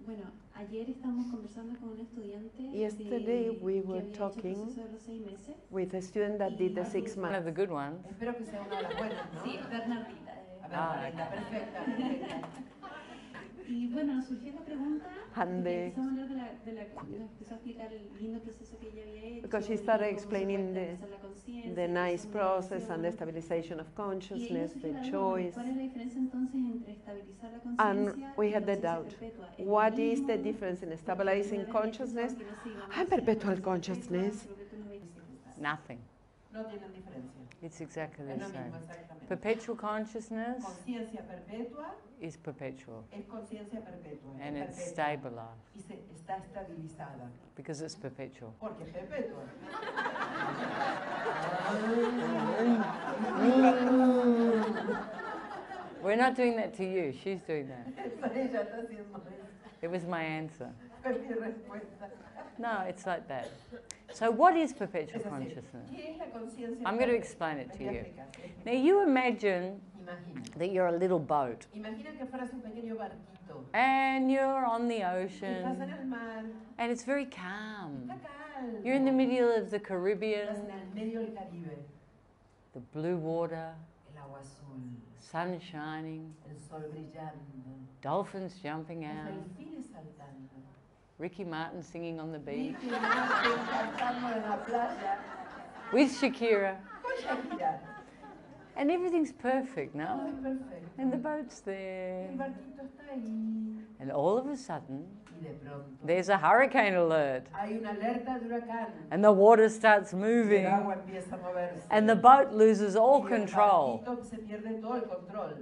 Speaker 6: Bueno, ayer estábamos conversando con un estudiante
Speaker 2: Yesterday we
Speaker 6: que
Speaker 2: were
Speaker 6: había hecho el
Speaker 2: talking
Speaker 6: proceso de los 6 meses.
Speaker 2: with a student that did the 6
Speaker 3: One of
Speaker 2: months.
Speaker 3: the good ones.
Speaker 5: Espero que sea una de las buenas, ¿no?
Speaker 6: Sí, Bernardita.
Speaker 5: A ver,
Speaker 3: Ah,
Speaker 5: Margarita, perfecta.
Speaker 6: Y bueno, surgió la pregunta,
Speaker 2: Ande.
Speaker 6: empezamos a hablar nos empezó a explicar el lindo proceso que ella había hecho.
Speaker 2: Because she
Speaker 6: y
Speaker 2: started
Speaker 6: cómo se puede
Speaker 2: explaining
Speaker 6: estabilizar la conciencia,
Speaker 2: The
Speaker 6: que
Speaker 2: nice
Speaker 6: es una
Speaker 2: process and the
Speaker 6: elección.
Speaker 2: stabilization of
Speaker 6: Y ahí
Speaker 2: consciousness,
Speaker 6: surgió la
Speaker 2: the
Speaker 6: duda,
Speaker 2: choice.
Speaker 6: ¿cuál es la diferencia entonces entre estabilizar la
Speaker 2: And
Speaker 6: conciencia
Speaker 2: we
Speaker 6: y
Speaker 2: had
Speaker 6: la
Speaker 2: the
Speaker 6: conciencia
Speaker 2: doubt.
Speaker 6: perpetua? ¿Es lo
Speaker 2: What is the
Speaker 6: mismo?
Speaker 2: difference in
Speaker 6: Porque
Speaker 2: stabilizing
Speaker 6: alguna vez
Speaker 2: consciousness
Speaker 6: pensaban que no se iban a
Speaker 2: and
Speaker 6: hacer
Speaker 2: perpetual
Speaker 6: la conciencia perpetua,
Speaker 2: consciousness?
Speaker 6: pero que no había-
Speaker 3: Nothing.
Speaker 5: No tienen diferencia.
Speaker 3: It's exactly
Speaker 5: Es
Speaker 3: the
Speaker 5: lo
Speaker 3: same.
Speaker 5: mismo, exactamente.
Speaker 3: Perpetual consciousness
Speaker 5: Conciencia perpetua
Speaker 3: is perpetual
Speaker 5: es conciencia perpetua.
Speaker 3: and
Speaker 5: es
Speaker 3: it's
Speaker 5: perpetua.
Speaker 3: stabilized
Speaker 5: Y está estabilizada.
Speaker 3: because it's perpetual.
Speaker 5: Porque es perpetua.
Speaker 3: We're not doing that to you, she's doing that.
Speaker 5: Ella está haciendo eso.
Speaker 3: It was my answer.
Speaker 5: Es mi respuesta.
Speaker 3: No, it's like that. So what is perpetual
Speaker 5: Es así.
Speaker 3: consciousness?
Speaker 5: ¿Qué es la conciencia
Speaker 3: I'm going to
Speaker 5: perpetua?
Speaker 3: explain it
Speaker 5: Te
Speaker 3: to
Speaker 5: voy a
Speaker 3: you.
Speaker 5: explicar.
Speaker 3: Now you imagine
Speaker 5: Imagina.
Speaker 3: that you're a little boat
Speaker 5: Imagina que fueras un pequeño barquito.
Speaker 3: and you're on the
Speaker 5: Estás en
Speaker 3: ocean
Speaker 5: el mar.
Speaker 3: and it's very calm.
Speaker 5: Está calmo.
Speaker 3: You're in the middle of the
Speaker 5: Estás
Speaker 3: Caribbean,
Speaker 5: en el medio del Caribe.
Speaker 3: the blue water,
Speaker 5: El agua azul.
Speaker 3: sun shining,
Speaker 5: El sol brillando.
Speaker 3: dolphins jumping
Speaker 5: Los
Speaker 3: out,
Speaker 5: delfines saltando.
Speaker 3: Ricky Martin singing on the beach
Speaker 5: Ricky Martin cantando en la playa.
Speaker 3: with Shakira,
Speaker 5: Con Shakira.
Speaker 3: and everything's perfect,
Speaker 5: Todo
Speaker 3: no?
Speaker 5: es perfecto.
Speaker 3: And the boat's there,
Speaker 5: El barquito está ahí.
Speaker 3: and all of a sudden
Speaker 5: Y de pronto
Speaker 3: there's a hurricane alert,
Speaker 5: hay una alerta de huracán.
Speaker 3: and the water starts
Speaker 5: Y el
Speaker 3: moving,
Speaker 5: agua empieza a moverse.
Speaker 3: and the boat loses all
Speaker 5: Y el
Speaker 3: control.
Speaker 5: barquito se pierde todo el control.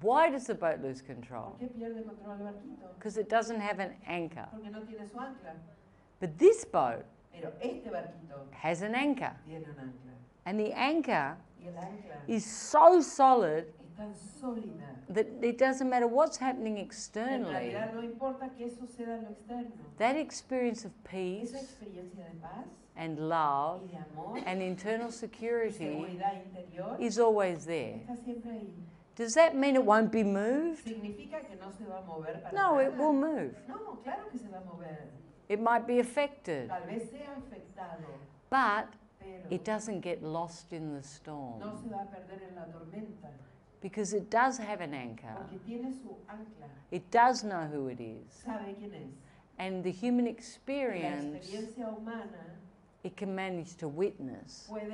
Speaker 3: Why does the boat lose control?
Speaker 5: ¿Por qué pierde control el barquito?
Speaker 3: Because it doesn't have an anchor.
Speaker 5: Porque no tiene su ancla.
Speaker 3: But this boat
Speaker 5: Pero este barquito
Speaker 3: has an anchor,
Speaker 5: tiene un ancla.
Speaker 3: and the anchor
Speaker 5: Y el ancla
Speaker 3: is so solid
Speaker 5: es tan sólida.
Speaker 3: that it doesn't matter what's happening
Speaker 5: En
Speaker 3: externally.
Speaker 5: realidad no importa que eso suceda en lo externo.
Speaker 3: That experience of
Speaker 5: Esa
Speaker 3: peace
Speaker 5: experiencia de paz
Speaker 3: and love
Speaker 5: y de amor
Speaker 3: and internal
Speaker 5: y
Speaker 3: security
Speaker 5: seguridad interior
Speaker 3: is always there.
Speaker 5: está siempre ahí.
Speaker 3: Does that mean it won't be moved?
Speaker 5: ¿Significa que no se va a mover para
Speaker 3: No,
Speaker 5: nada?
Speaker 3: it will move.
Speaker 5: No, claro que se va a mover.
Speaker 3: It might be affected,
Speaker 5: Tal vez sea afectado,
Speaker 3: but
Speaker 5: pero
Speaker 3: it doesn't get lost in the storm
Speaker 5: no se va a perder en la tormenta.
Speaker 3: because it does have an anchor.
Speaker 5: Porque tiene su ancla,
Speaker 3: It does know who it is.
Speaker 5: sabe quién es.
Speaker 3: And the human
Speaker 5: La
Speaker 3: experience,
Speaker 5: experiencia humana
Speaker 3: it can manage to witness.
Speaker 5: puede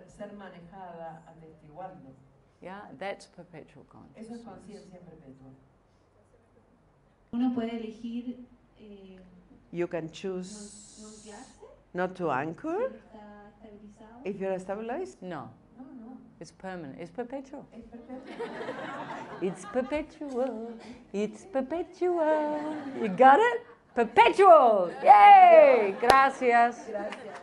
Speaker 5: ser manejada atestiguando.
Speaker 3: Yeah, that's perpetual
Speaker 5: Eso es
Speaker 3: consciousness.
Speaker 5: conciencia perpetua.
Speaker 6: Uno puede elegir
Speaker 2: You can
Speaker 6: no
Speaker 2: choose
Speaker 6: anclarse
Speaker 2: not to
Speaker 6: si
Speaker 2: anchor
Speaker 6: está estabilizado.
Speaker 2: if you're stabilized.
Speaker 3: No,
Speaker 5: No, no,
Speaker 3: it's permanent. It's perpetual.
Speaker 5: es perpetua.
Speaker 3: It's perpetual. It's perpetual. You got it? Perpetual. Yay! Gracias.
Speaker 5: Gracias.